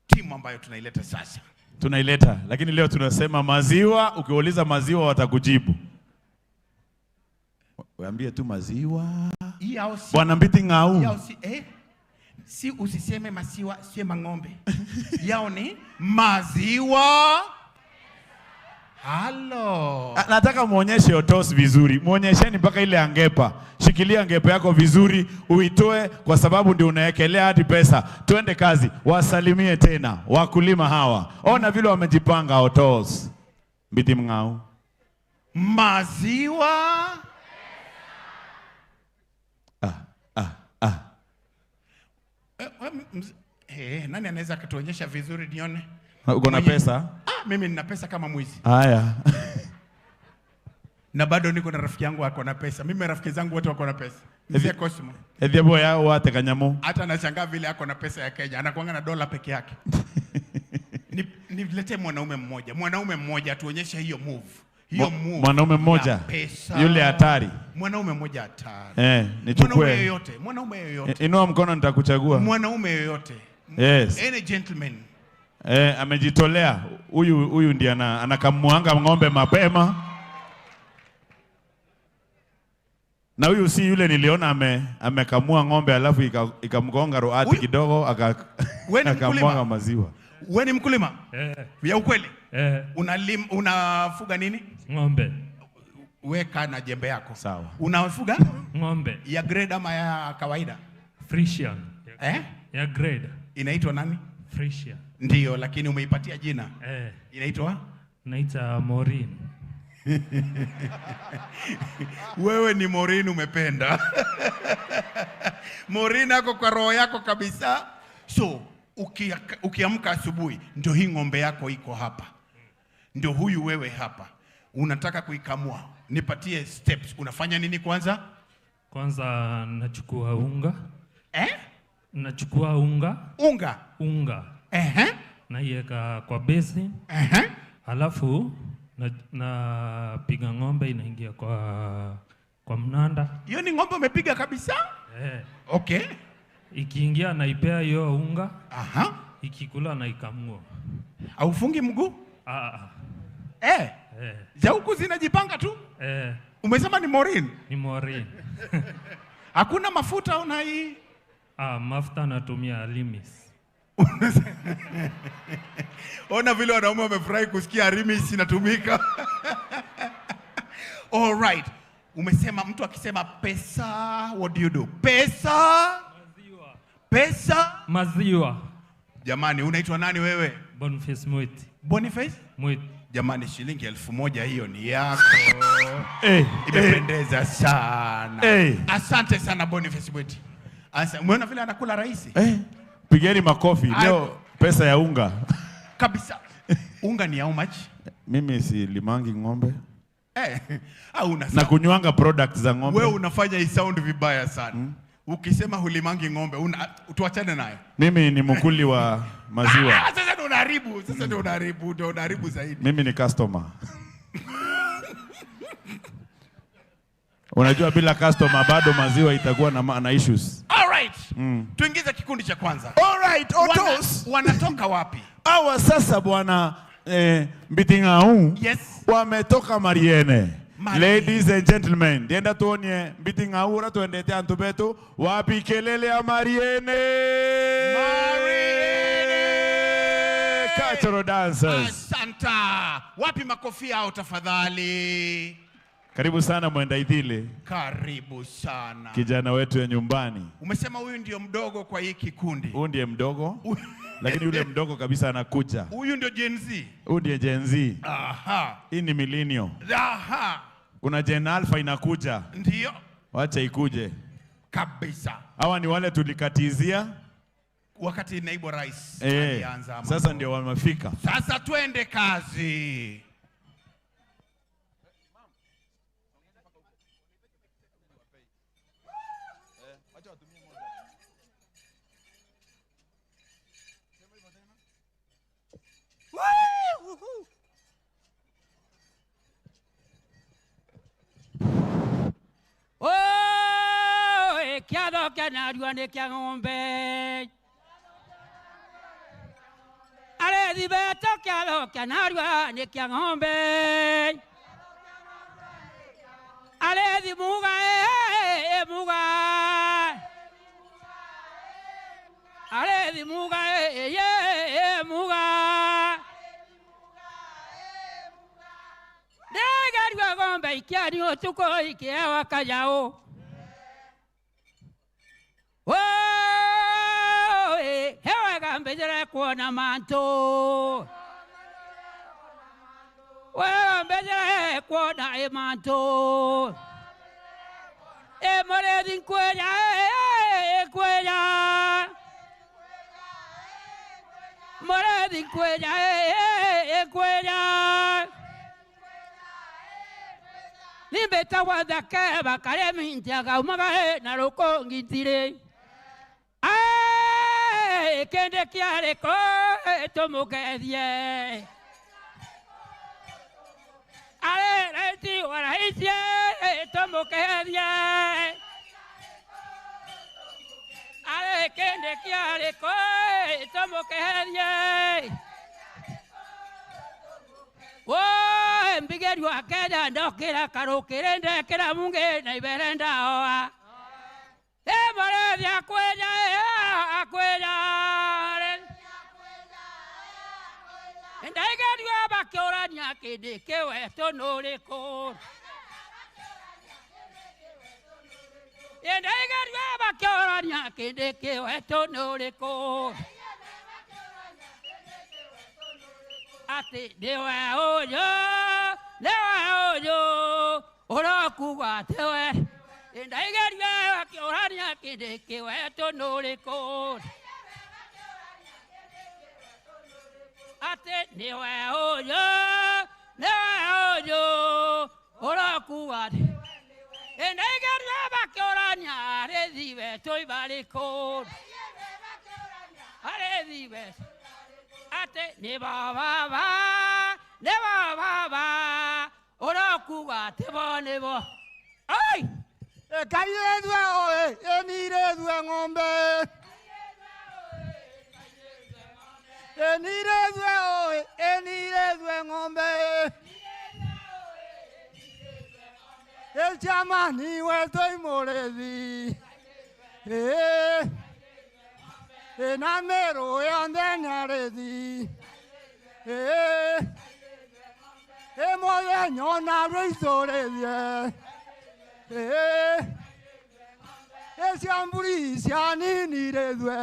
Timu ambayo tunaileta sasa. Lakini leo tunasema maziwa, ukiuliza maziwa watakujibu. Waambie tu maziwa. Bwana Mbitinga. Si usiseme masiwa, sema ng'ombe. Yao ni maziwa. Halo. Nataka muonyeshe Otos vizuri. Muonyesheni mpaka ile angepa. Shikilia angepa yako vizuri, uitoe kwa sababu ndio unaekelea hadi pesa. Twende kazi. Wasalimie tena wakulima hawa. Ona vile wamejipanga Otos. Mbitinga. Maziwa. Nani anaweza kutuonyesha vizuri nione? Uko na pesa? Mimi nina pesa kama mwizi. Haya. Na bado niko na rafiki yangu ako na pesa. Mimi rafiki zangu wote wako na pesa. Mzee Cosmo. Edie boya wate kanyamu. Hata anashangaa vile ako na pesa ya Kenya. Anakuanga na dola peke yake. Nilete mwanaume mmoja tuonyeshe hiyo move. Mwanaume mmoja yule hatari. Mwanaume mmoja hatari. Nichukue. Mwanaume yoyote. Inua mkono nitakuchagua. Mwanaume yoyote. Yes. Any gentleman. Amejitolea. Huyu ndiye anakamuanga ng'ombe mapema. Na huyu si yule niliona amekamua ng'ombe alafu ikamgonga roati kidogo akakamua maziwa. Wewe ni mkulima? Ya ukweli? Unafuga nini? Ng'ombe. Weka na jembe yako. Sawa. Unafuga? Ng'ombe. Ya grade ama ya kawaida? Friesian. Ya grade. Inaitwa nani? Friesian. Ndiyo, lakini umeipatia jina. Inaitwa? Naita Morin. Wewe ni Morin umependa. Morin ako kwa roho yako kabisa. So, ukiamka asubuhi, ndio hii ng'ombe yako iko hapa. Ndio huyu wewe hapa. Unataka kuikamua. Nipatie steps. Unafanya nini kwanza? Kwanza nachukua unga. Nachukua unga. Unga. Naiweka kwa besi. Alafu napiga ng'ombe inaingia kwa mnanda. Hiyo ni ng'ombe umepiga kabisa? Okay. Ikiingia naipea hiyo unga. Ikikula naikamua. Haufungi mguu? Eh. Za huku zinajipanga tu? Eh. Umesema ni Morin? Ni Morin. Hakuna mafuta una hii? Mafuta natumia Limis. Ona vile wanaume wamefurahi kusikia Limis inatumika. All right. Umesema mtu akisema pesa, what do you do? Pesa? Maziwa. Pesa? Maziwa. Jamani, unaitwa nani wewe? Boniface Mwiti. Boniface? Mwiti. Jamani, shilingi 1000 hiyo ni yako. Imependeza sana. Asante sana Boniface Mwiti. Umeona vile anakula rahisi? Pigeni makofi. Leo pesa ya unga. Kabisa. Unga ni how much? Mimi si limangi ng'ombe. Na kunywanga products za ng'ombe. Wewe unafanya hii sound vibaya sana. Ukisema hulimangi ng'ombe, tuachane naye. Mimi ni mkuli wa maziwa. Sasa ndio unaharibu. Ndio unaharibu zaidi. Mimi ni customer. Unajua bila customer bado maziwa itakuwa na issues. All right. Tuingize kikundi cha kwanza. All right, Otos. Wanatoka wapi? Hawa sasa bwana Mbiting'au. Yes. Wametoka Mariene. Ladies and gentlemen, dienda tuonye Mbiting'au ra tuendete antu betu wapi kelele ya Mariene. Cultural dancers. Asanta. Wapi makofi yao tafadhali? Karibu sana Mwenda Idhile. Karibu sana. Kijana wetu ya nyumbani. Umesema huyu ndio mdogo kwa hii kikundi. Huyu ndiye mdogo. Lakini yule mdogo kabisa anakuja. Huyu ndio Gen Z. Huyu ndiye Gen Z. Aha. Hii ni millennial. Aha. Kuna Gen Alpha inakuja. Ndio. Wacha ikuje. Kabisa. Hawa ni wale tulikatizia wakati naibu rais alianza. Sasa ndio wamefika. Sasa twende kazi. Kiado kanarua ne kia ng'ombe. Ale di beto kiado kanarua ne kia ng'ombe. Ale di muga muga. Ale di muga muga. Negarua ng'ombe ikiani otuko ikia wakajao. Hewa gambejere kuona manto. Wewe mbejere kuona manto. More din kwenya kwenya. More din kwenya kwenya. Nimbeta wadake bakare mintiaga umaga na roko ngitire. Kende kiare ko tomugedie. Ale reti wala isie tomugedie. Ale kende kiare ko tomugedie. Mbigeri wa keda ndokira karukire ndekira munge na iberenda oa. More ya kwenya akwenya. Ndaigeru abakiorania kindi kiwe tonuriko. Ndaigeru abakiorania kindi kiwe tonuriko. Ati dewe oyo orokuwa tewe. Ndaigeru abakiorania kindi kiwe tonuriko. Ate niwe oyo orokuwa. Ndaigeru abakiorania rethiwe toibariko. Arethiwe. Ate ne baba orokuwa tebo nebo. Ai! Kairezwe oe, emirezwe ng'ombe. Enirezwe oe, enirezwe ng'ombe. El chamani weto imorevi. Enamero yandenaredi. Emoleño na reisoredie. Esiamburi siani redwe.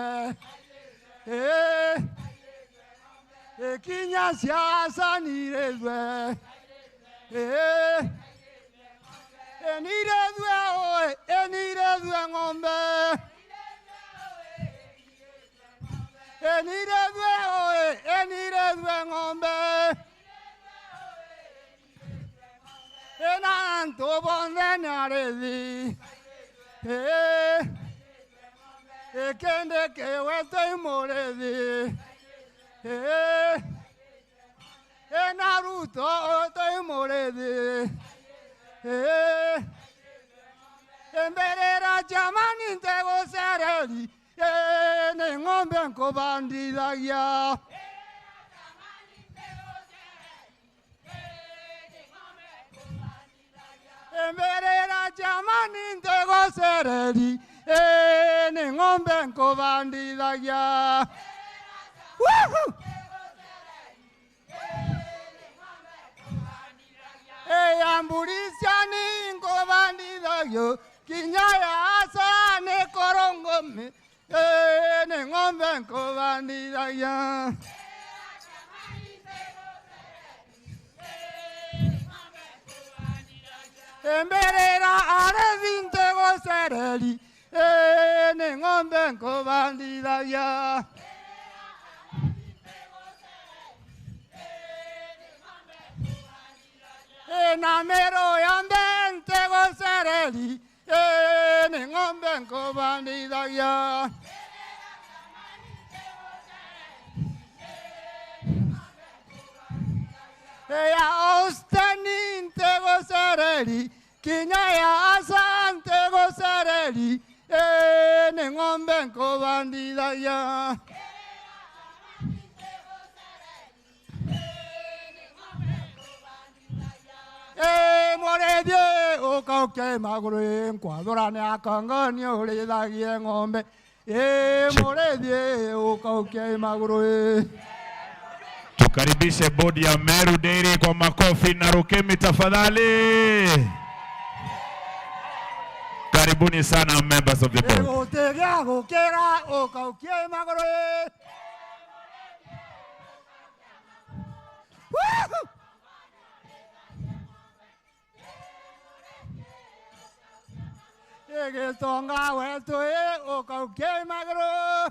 Kinya siasa redwe. Eniredwe oe, eniredwe ng'ombe. Eniredwe oe, eniredwe ng'ombe. Enanto bonde naredi. Kende que weto imoredi. Naruto to imoredi. Emberera chamani tego sereli. Ne ng'ombe nko bandida ya. Emberera chamani tego sereli. Ne ng'ombe nko bandida ya. Woohoo! Ambulisiani nko bandida yo. Kinyaya asa ne korongome. Ne ng'ombe nko bandida ya. Emberera arezinte go sereli. Ne ng'ombe nko bandida ya. Namero yandente go sereli. Ne ng'ombe nko bandida ya. Ya osteninte go sereli. Kinyaya asante go sereli. Ne ng'ombe nko bandida ya. Moredie o kauke magure nkwadorane akangani oledagie ng'ombe. Moredie o kauke magure. Tukaribishe bodi ya Meru Dairy kwa makofi na rukemi tafadhali. Karibuni sana members of the board. Otegea gokera o kauke magure. Ege tonga weto o kauke magro.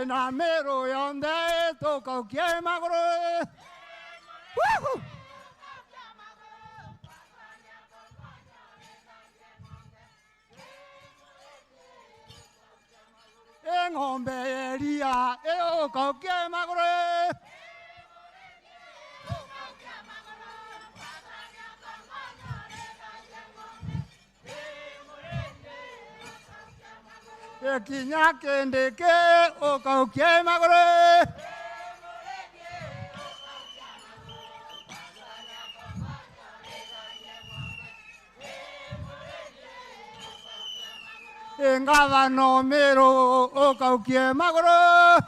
Namero yonde to kauke magro. Woohoo! Ng'ombe eria o kauke magro. Kinya kende ke o kauke magro. Engava no mero o kauke magro.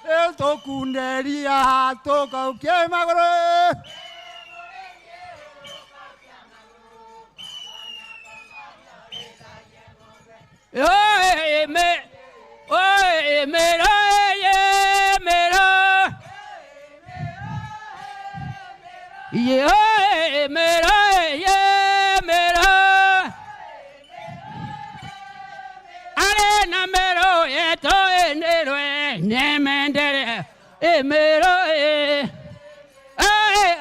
El tokunderia to kauke magro. Oye, mero, mero. Ye mero, mero. Ale na mero, eto enero, nemendere, mero,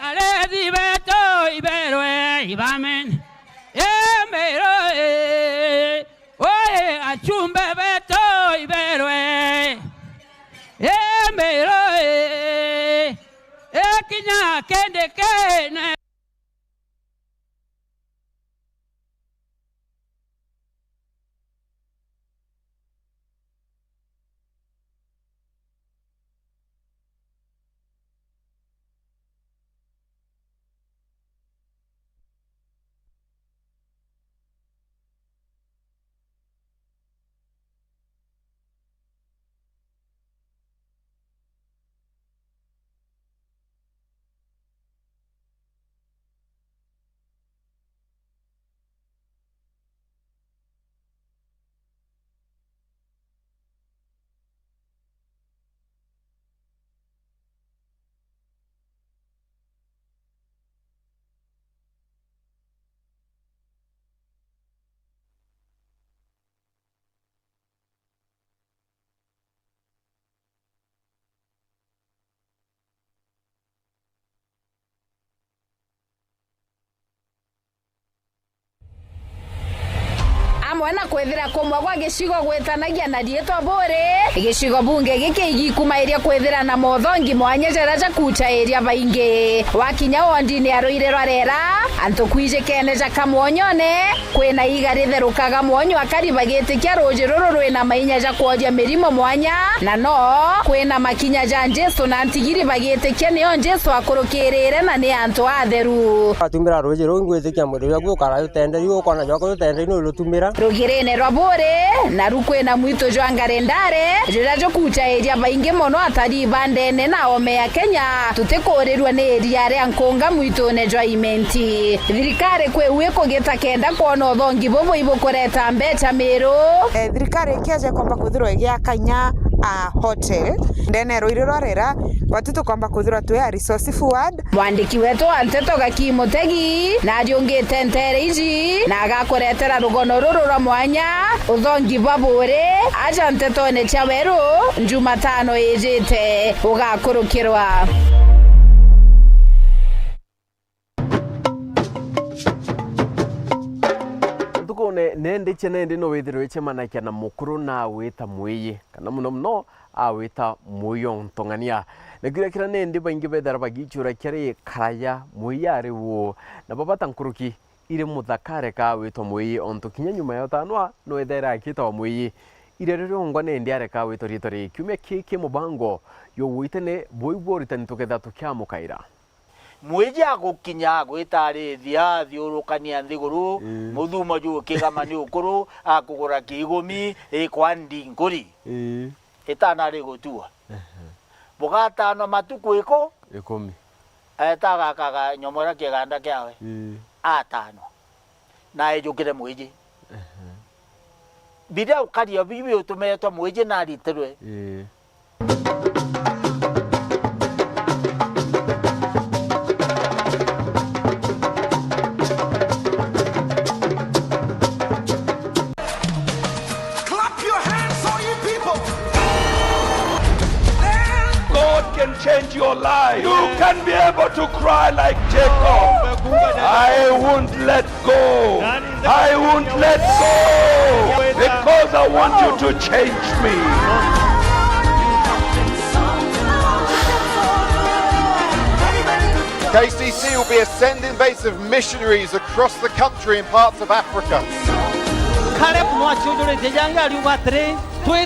ale di beto, ibero, ibamen, mero, oye, achumbe beto. ina kende kene. Mwana kwethira kumwe gwa gicigo gwitanagia na rietwa Bure gicigo bunge giki igikumaĩria kwethira na mothongi mwanya jara kucha area baingi wakinya wondi-inĩ arũire rwarera antu kwije kene jaka mwonyone kwina iga ritherukaga mwonyo akariba gĩtĩkia rũji rũrũ rwina mainya ja kuoria mĩrimo mwanya na no kwina makinya ja Jesu na ntigiri bagĩtĩkia nĩo Jesu akũrũkĩrĩre na nĩ antu atheru atumira rũji rũu ngwĩtĩkia mũndũ ũrĩa gũkara rũtenderi ũkona joko rũtenderi no rũtumira rugirene rwa Bure na rukwena mwito jwangarendare rira jo kucha area baingi mono atari bandene na ome ya Kenya tutikurirwa ne area ria nkonga mwito ne jwa imenti thirikari kwewe kugeta kenda kuona thongi bobo ibukoreta mbecha mero thirikari kiaje kwamba kuthirwa igia kanya hotel ndene rũire rwarera watutu kwamba kuthirwa tuya resource forward mwandiki wetu Anteto Gakimutegi na jongete ntereiji na agakoretera rugono ruru rwa mwanya uthongi bwa Bure aja Anteto ne chaweru Jumatano ijite ugakurukirwa tukone nende chenende no wethero chemanakia na mukuru na weta mwiyi kana muno aweta muyo ntongania nekira kira nende baingi bethara bagichura kire karaya muyare wo na babata nkuruki ire muthakare ka wetwa mwiyi onto kinya nyuma ya tanwa no ethera akita mwiyi ire rero ngone ndi areka wetwa ritori kiumia kiki mubango yo witene boiboritani tuketha tukiamukaira mwiji agukinya gwitarithia thiurukania nthiguru muthumo ju kigamani ukuru akugura kigumi kwa ndinguri itana ri gutua bugatano matuku iko 10 etagakaga nyomora kiganda kiawe atano na ejukire mwiji bidia ukaria bibi utumetwa mwiji na ritirwe change your life. You can be able to cry like Jacob. I won't let go. I won't let go because I want you to change me. KCC will be sending base of missionaries across the country in parts of Africa. We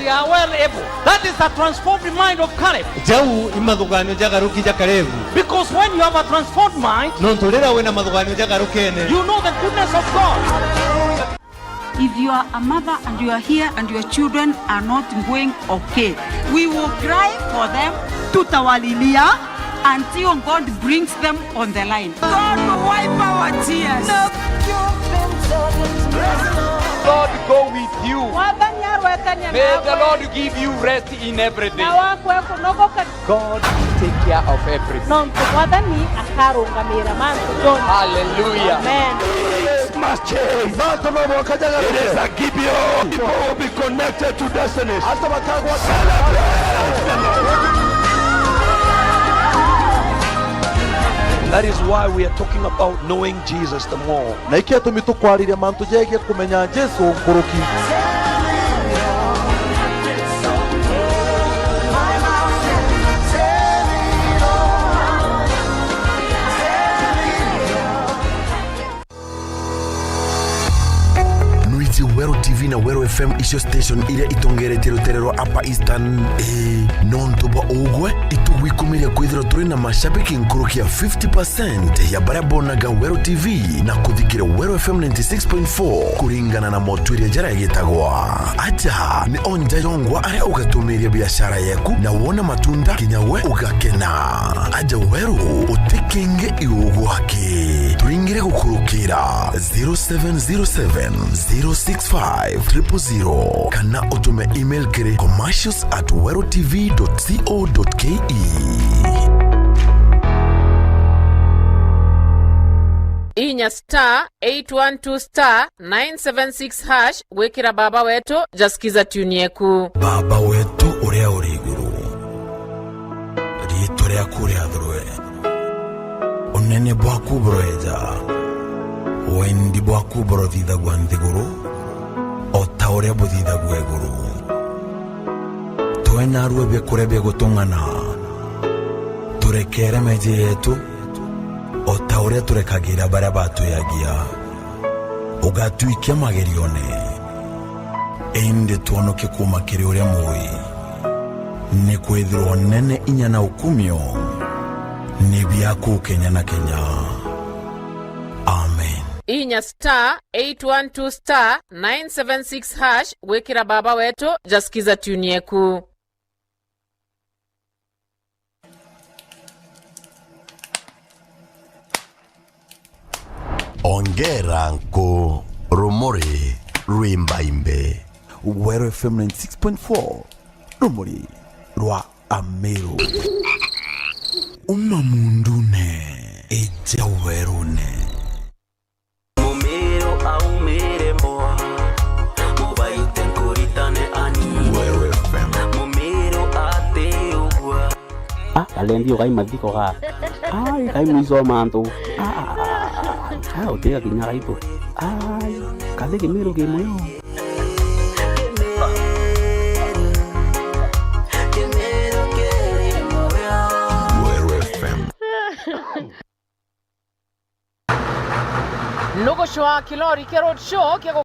are well able. That is the transformed mind of Caleb. Because when you have a transformed mind, you know the goodness of God. If you are a mother and you are here and your children are not going okay, we will cry for them tutawalilia until God brings them on the line. God will wipe our tears. Lord go with you. May the Lord give you rest in everything. God take care of everything. Hallelujah. Amen. It must change. It is a Gibeon. People will be connected to destiny. That is why we are talking about knowing Jesus the more. Na ikia tumitukwarire mantu jege kumenya Jesu nkuruki. Wero TV na Wero FM isho station iria itongerete ruterero apa Eastern nonto ba ogwe itugwikumiria kwithira turi na mashabiki nkurukia 50% ya barabonaga Wero TV na kuthikira Wero FM 96.4 kuringana na motwiria jara yetagwa acha ni onja yongwa aria ugatumiria biashara yaku na wona matunda kinyawe ugakena aja Wero utikenge iugwake turingire gukurukira 0707 065 000 kana utume email kire commercials@werotv.co.ke. Inya star 812 976 hash wekira baba wetu jasikiza tune yeku. Baba wetu uria uri iguru ritu riaku riathurwe unene bwaku buroeja wendi bwaku burothithagwa nthiguru o ta uria buthithagwa iguru twena ruebe kurebe gutung'ana turekere meje yetu o ta uria turekagira baria batuyagia ugatuikia magerione ende tuonoke kuma kiri uria mui ni kwithirwo nene inya na ukumio ni biaku Kenya na Kenya. Amen. Inya star 812 star 976 hash wekira baba wetu jasikiza tune yeku. Ongera nko rumori rwimbaimbe Wero FM 96.4 rumori rwa Ameru umamundune eja werune mumiro au miremboa mubaite nkuritane ani Wero FM mumiro ateugwa alendio kai mathiko ga ai kai mwizo mantu utega kinya gaitu ai kathe kimiro kimwe Logo show kilori kerot show